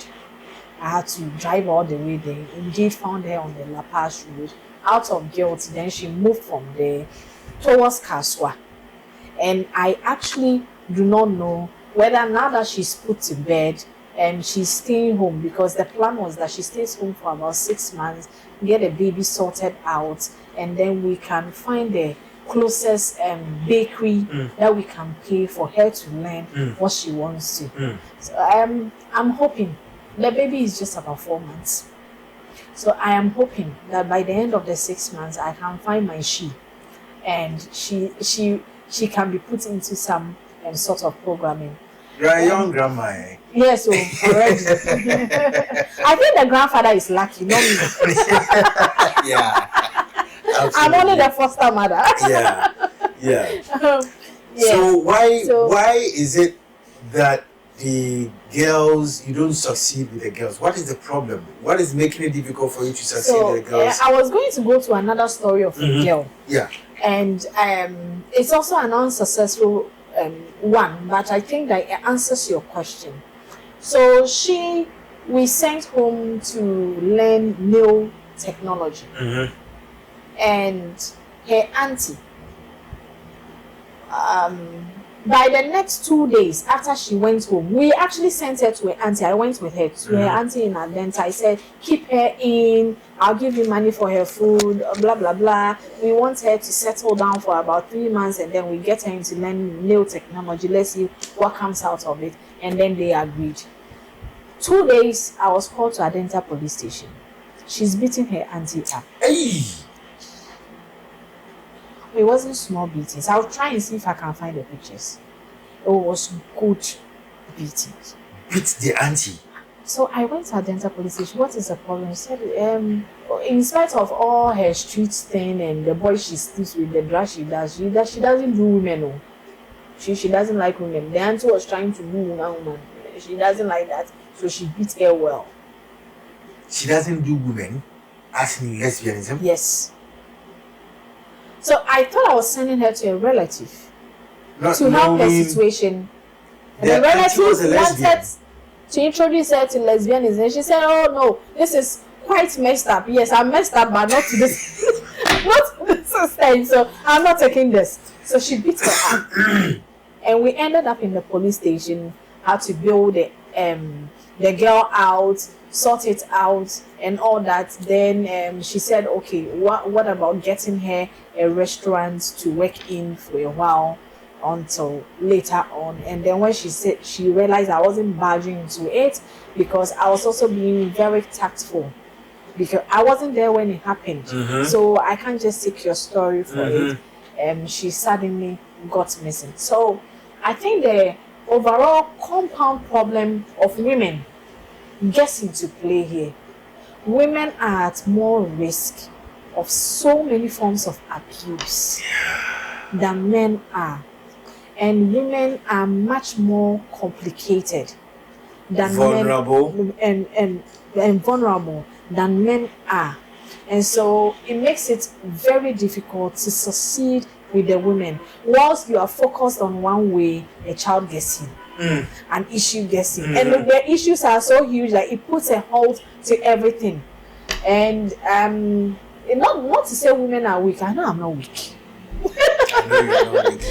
I had to drive all the way there. Indeed, found her on the La Paz road. Out of guilt, then she moved from there towards Kaswa. And I actually do not know whether now that she's put to bed and she's staying home, because the plan was that she stays home for about 6 months, get a baby sorted out, and then we can find the closest bakery that we can pay for her to learn what she wants to. So I'm hoping the baby is just about 4 months. So I am hoping that by the end of the 6 months I can find my she, and she can be put into some sort of programming. You're a young grandma, eh? Yes, so already. I think the grandfather is lucky, not me. Yeah. I'm only the foster mother. Yeah. Yes. So why is it that the girls, you don't succeed with the girls? What is the problem? What is making it difficult for you to succeed with the girls? I was going to go to another story of a girl. Yeah. And it's also an unsuccessful one, but I think that it answers your question. So we sent home to learn nail technology. And her auntie, by the next 2 days after she went home, we actually sent her to her auntie. I went with her to her auntie in Atlanta. I said, keep her in, I'll give you money for her food, blah, blah, blah. We want her to settle down for about 3 months, and then we get her into learning nail technology. Let's see what comes out of it. And then they agreed. 2 days, I was called to Atlanta police station. She's beating her auntie up. Hey! It wasn't small beatings. I'll try and see if I can find the pictures. It was good beatings. Beat the auntie. So I went to Atlanta police station. What is the problem? She said, in spite of all her street thing and the boy she sleeps with, the drug she doesn't do women. No. She doesn't like women. The auntie was trying to do woman. She doesn't like that. So she beat her well. She doesn't do women, as in lesbianism? Yes. So I thought I was sending her to a relative to help the situation. And the relative wanted to introduce her to lesbianism. And she said, oh no, this is quite messed up. Yes, I'm messed up, but not to this not to this extent. So I'm not taking this. So she beat her up. And we ended up in the police station, had to bail the girl out, sort it out and all that. Then she said, okay, what about getting her a restaurant to work in for a while until later on. And then when she realized I wasn't barging into it, because I was also being very tactful, because I wasn't there when it happened. So I can't just take your story for it. She suddenly got missing. So I think the overall compound problem of women gets into play here. Women are at more risk of so many forms of abuse than men are, and women are much more complicated than vulnerable men, and vulnerable than men are, and so it makes it very difficult to succeed with the women. Whilst you are focused on one way, a child gets in, an issue gets in, and the issues are so huge that it puts a halt to everything. And not to say women are weak. I know I'm not weak. I know you're not weak.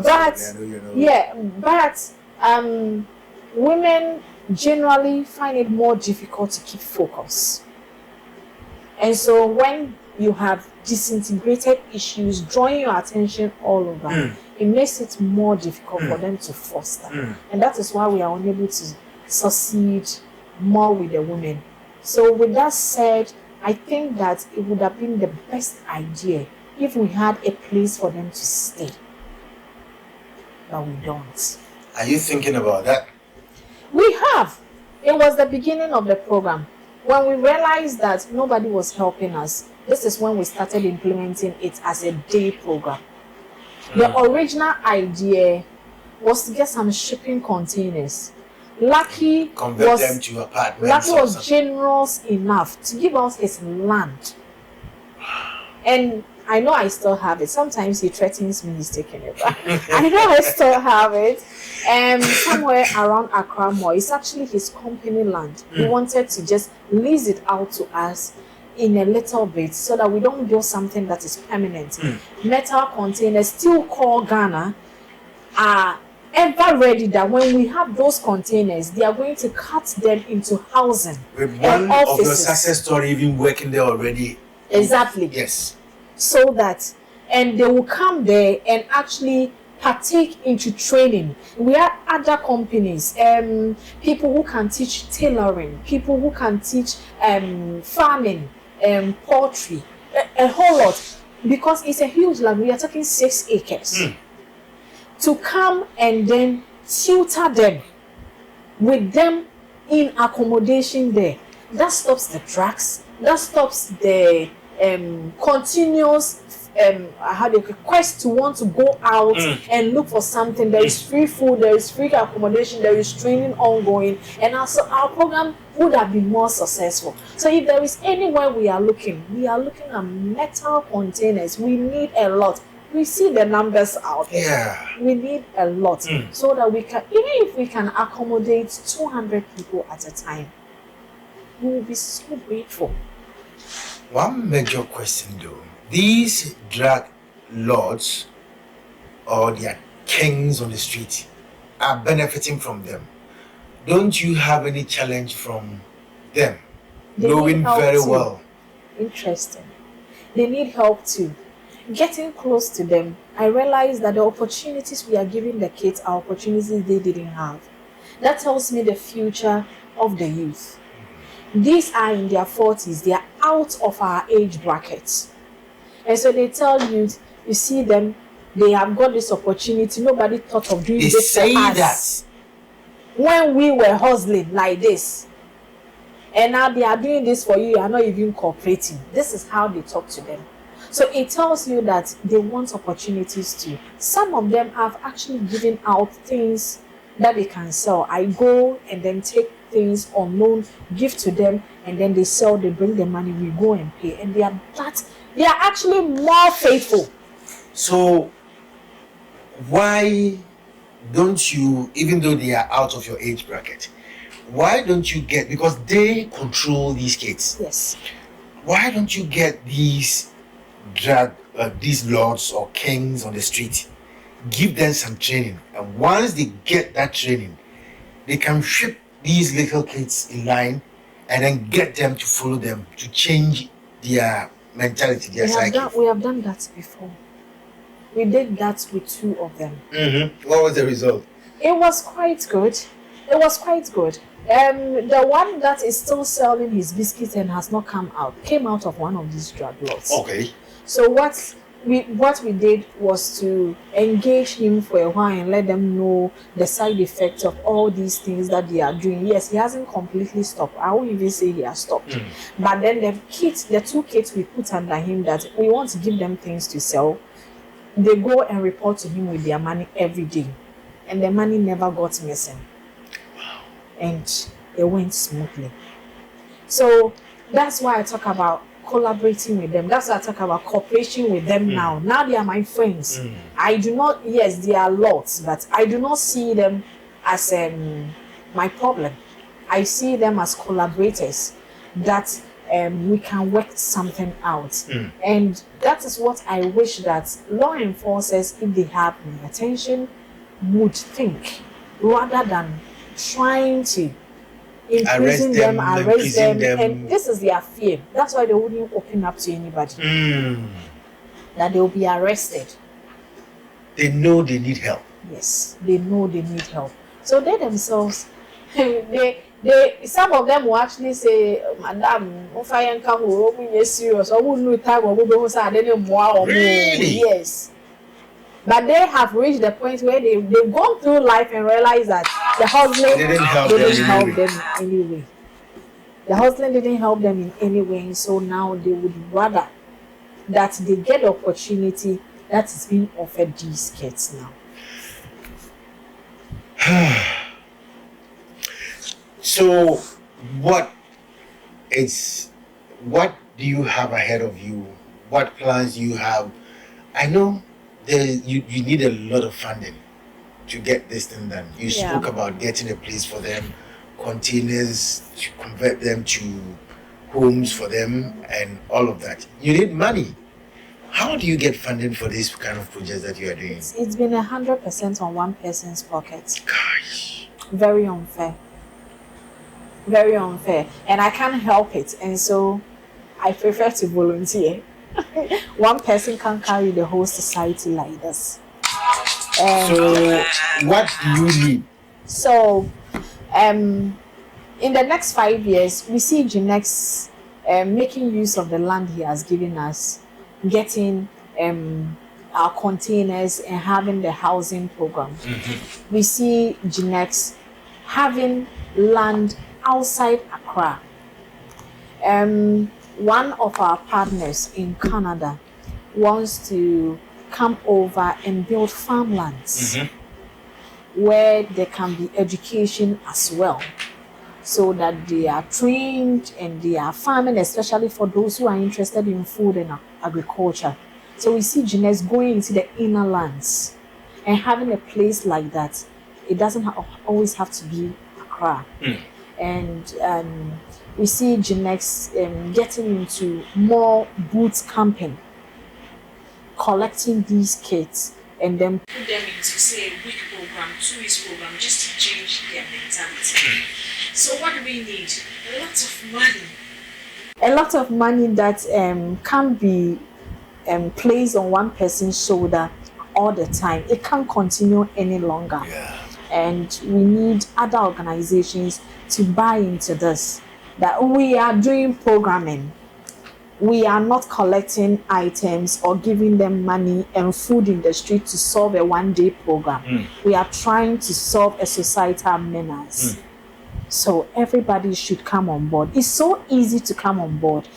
But I know you're not yeah, but women generally find it more difficult to keep focus. And so when you have disintegrated issues drawing your attention all over, it makes it more difficult for them to foster. And that is why we are unable to succeed more with the women. So with that said, I think that it would have been the best idea if we had a place for them to stay. But we don't. Are you thinking about that? We have. It was the beginning of the program. When we realized that nobody was helping us, this is when we started implementing it as a day program. The original idea was to get some shipping containers. Lucky Convert them to apartments. Lucky was generous enough to give us his land. And I know I still have it. Sometimes he threatens me he's taking it back. I know I still have it. Somewhere around Accra Mall. It's actually his company land. He wanted to just lease it out to us in a little bit so that we don't build something that is permanent. Metal containers, still called Ghana, are ever ready that when we have those containers, they are going to cut them into housing. With one of your success story even working there already. Exactly. Yes. So that, and they will come there and actually partake into training. We have other companies, people who can teach tailoring, people who can teach farming, poultry, a whole lot, because it's a huge land. We are talking 6 acres. To come and then tutor them with them in accommodation there. That stops the drugs. That stops the continuous quest to want to go out and look for something. There is free food, there is free accommodation, there is training ongoing, and also our program would have been more successful. So if there is anywhere we are looking at metal containers. We need a lot. We see the numbers out there. Yeah. We need a lot so that we can, even if we can accommodate 200 people at a time, we will be so grateful. One major question though, these drug lords or their kings on the street are benefiting from them. Don't you have any challenge from them? They knowing need help very too. well. Interesting. They need help too. Getting close to them, I realized that the opportunities we are giving the kids are opportunities they didn't have. That tells me the future of the youth. These are in their 40s, they are out of our age brackets. And so they tell you, you see them, they have got this opportunity. Nobody thought of doing They this say for us. that. When we were hustling like this, and now they are doing this for you, you are not even cooperating. This is how they talk to them. So it tells you that they want opportunities too. Some of them have actually given out things that they can sell. I go and then take things on loan, give to them, and then they sell, they bring the money, we go and pay. And they are actually more faithful. So why don't you, even though they are out of your age bracket, why don't you get, because they control these kids. Yes. Why don't you get these lords or kings on the street, give them some training, and once they get that training, they can ship these little kids in line and then get them to follow them to change their mentality, their psyche. We have done that before. We did that with 2 of them. What was the result? It was quite good. It was quite good. The one that is still selling his biscuits and has not came out of one of these drug lords. Okay. So what we did was to engage him for a while and let them know the side effects of all these things that they are doing. Yes, he hasn't completely stopped. I won't even say he has stopped. But then the 2 kids we put under him that we want to give them things to sell, they go and report to him with their money every day. And the money never got missing. And it went smoothly. So that's why I talk about collaborating with them. That's why I talk about cooperation with them now. Now they are my friends. I do not, yes, they are lots, but I do not see them as my problem. I see them as collaborators that we can work something out. And that is what I wish that law enforcers, if they have my attention, would think, rather than trying to arrest them, and this is their fear. That's why they wouldn't open up to anybody. That they will be arrested. They know they need help. Yes, they know they need help. So they themselves, some of them will actually say, "Madam, if I am coming, serious, I wouldn't know time or Really? Yes. But they have reached the point where they've gone through life and realized that The hustling Didn't help didn't them help anyway. them in any way. The hustling didn't help them in any way, and so now they would rather that they get the opportunity that is being offered these kids now. So, what do you have ahead of you? What plans do you have? I know you need a lot of funding to get this thing done. You Yeah. spoke about getting a place for them, containers to convert them to homes for them, and all of that. You need money. How do you get funding for this kind of projects that you are doing? It's been 100% on one person's pocket. Gosh. Very unfair. Very unfair. And I can't help it. And so I prefer to volunteer. One person can't carry the whole society like this. So, what do you need? So, in the next 5 years, we see Jenx making use of the land he has given us, getting our containers and having the housing program. We see Jenx having land outside Accra. One of our partners in Canada wants to come over and build farmlands where there can be education as well, so that they are trained and they are farming, especially for those who are interested in food and agriculture. So we see Jenx going into the inner lands and having a place like that. It doesn't always have to be Accra. And we see Jenx getting into more boot camping, collecting these kids and then put them into, say, a week program, 2 weeks program, just to change their mentality. So what do we need? A lot of money. A lot of money that can't be placed on one person's shoulder all the time. It can't continue any longer. And we need other organizations to buy into this. That we are doing programming. We are not collecting items or giving them money and food in the street to solve a one-day program. We are trying to solve a societal menace. So everybody should come on board. It's so easy to come on board.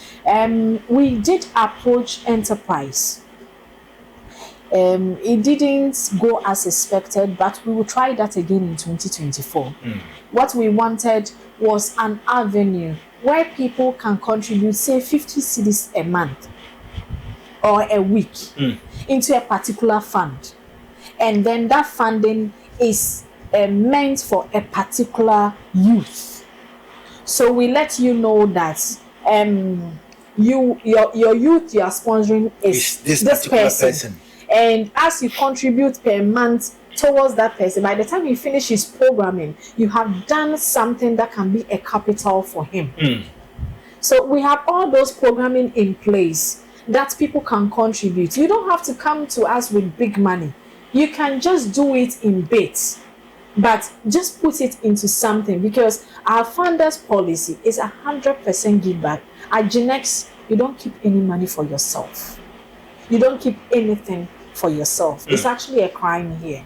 We did approach Enterprise. It didn't go as expected, but we will try that again in 2024. What we wanted was an avenue where people can contribute, say, 50 cedis a month or a week into a particular fund. And then that funding is meant for a particular youth. So we let you know that your youth you are sponsoring is this person. And as you contribute per month towards that person, by the time you finish his programming, you have done something that can be a capital for him. So we have all those programming in place that people can contribute. You don't have to come to us with big money. You can just do it in bits, but just put it into something, because our founders policy is 100% give back. At Jenx, you don't keep any money for yourself. You don't keep anything for yourself. It's actually a crime here.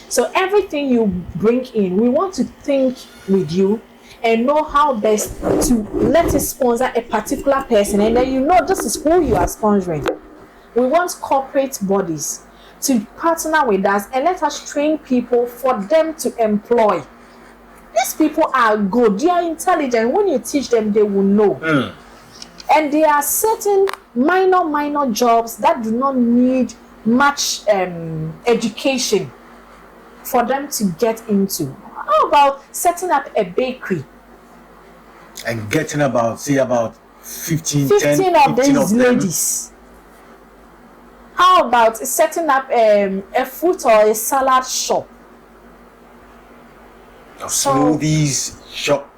So everything you bring in, we want to think with you and know how best to let it sponsor a particular person, and then you know this is who you are sponsoring. We want corporate bodies to partner with us and let us train people for them to employ. These people are good, they are intelligent. When you teach them, they will know. And there are certain minor jobs that do not need much education for them to get into. How about setting up a bakery? And getting about 15 of these ladies. How about setting up a fruit or a salad shop? Smoothies shop,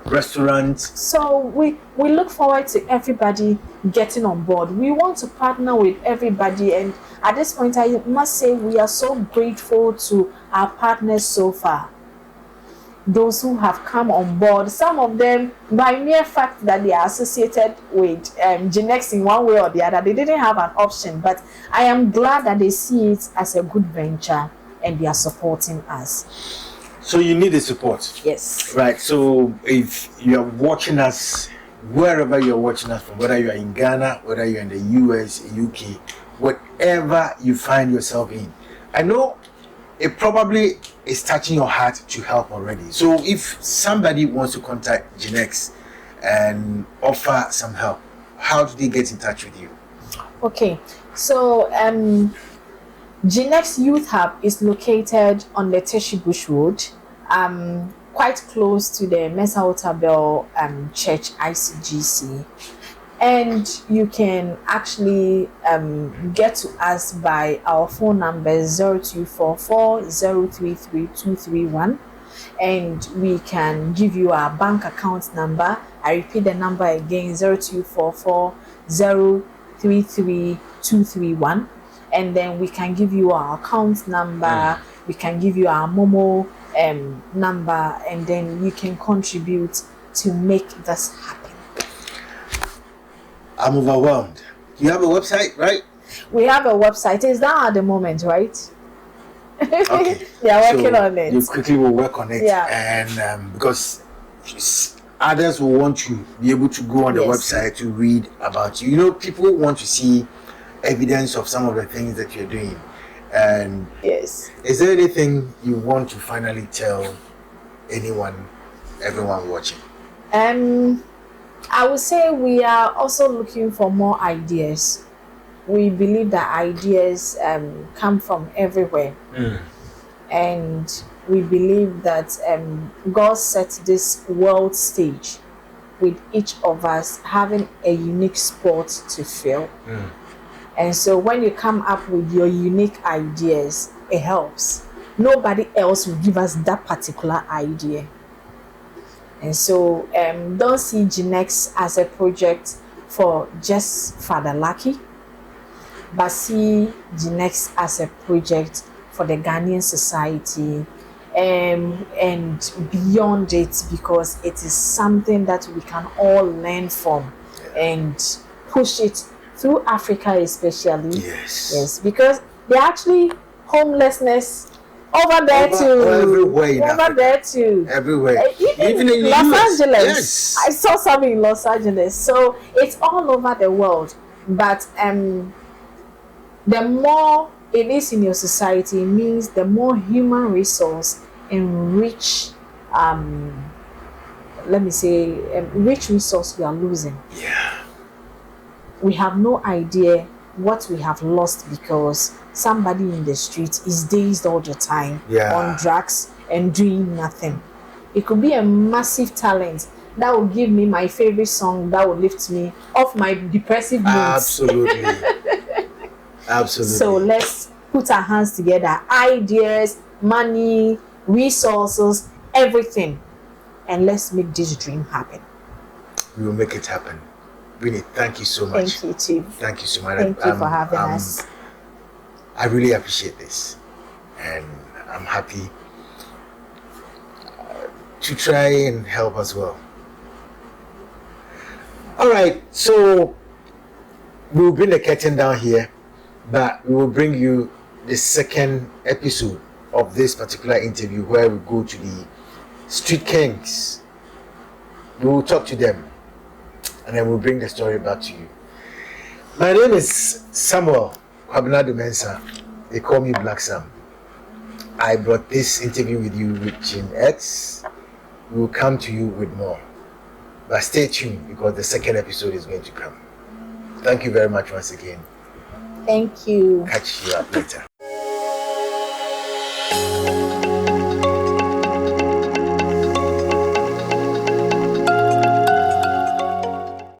restaurants. So we look forward to everybody getting on board. We want to partner with everybody, and at this point I must say we are so grateful to our partners so far. Those who have come on board, some of them by mere fact that they are associated with Jenx in one way or the other, they didn't have an option, but I am glad that they see it as a good venture and they are supporting us. So you need the support. Yes. Right. So if you are watching us, wherever you're watching us from, whether you're in Ghana, whether you're in the US, UK, whatever you find yourself in, I know it probably is touching your heart to help already. So if somebody wants to contact Jenx and offer some help, how do they get in touch with you? Okay. So Jenx Youth Hub is located on the Teshi Bush Road, quite close to the Mesa Otabel Church ICGC. And you can actually get to us by our phone number 0244 033 231, and we can give you our bank account number. I repeat the number again, 0244 033 231, and then we can give you our account number, we can give you our Momo number, and then you can contribute to make this happen. I'm overwhelmed. You have a website, right? We have a website. It's down at the moment, right? Okay. They are working on it. You quickly will work on it. Yeah. And because others will want to be able to go on the website to read about you. You know, people want to see evidence of some of the things that you're doing. And yes. Is there anything you want to finally tell everyone watching? I would say we are also looking for more ideas. We believe that ideas come from everywhere. And we believe that God set this world stage with each of us having a unique spot to fill. And so when you come up with your unique ideas, it helps. Nobody else will give us that particular idea. And so don't see Jenx as a project for just Father Lucky, but see Jenx as a project for the Ghanaian society and beyond it, because it is something that we can all learn from and push it through Africa especially. Yes, because they're actually homelessness over there too. Over there too. Everywhere. Even in Los Angeles. Yes. I saw some in Los Angeles. So it's all over the world. But the more it is in your society, it means the more human resource and rich, rich resource we are losing. Yeah. We have no idea what we have lost because somebody in the street is dazed all the time on drugs and doing nothing. It could be a massive talent that will give me my favorite song that will lift me off my depressive moods. Absolutely. Absolutely. So let's put our hands together, ideas, money, resources, everything, and let's make this dream happen. We will make it happen. Winnie, thank you so much. Thank you, too. Thank you so much. Thank you for having us. I really appreciate this, and I'm happy to try and help as well. All right, so we'll bring the curtain down here, but we will bring you the second episode of this particular interview where we go to the Street Kings. We will talk to them, and then we'll bring the story back to you. My name is Samuel Kwabena Mensa. They call me Black Sam. I brought this interview with you with Jenx. We will come to you with more. But stay tuned because the second episode is going to come. Thank you very much once again. Thank you. Catch you up later.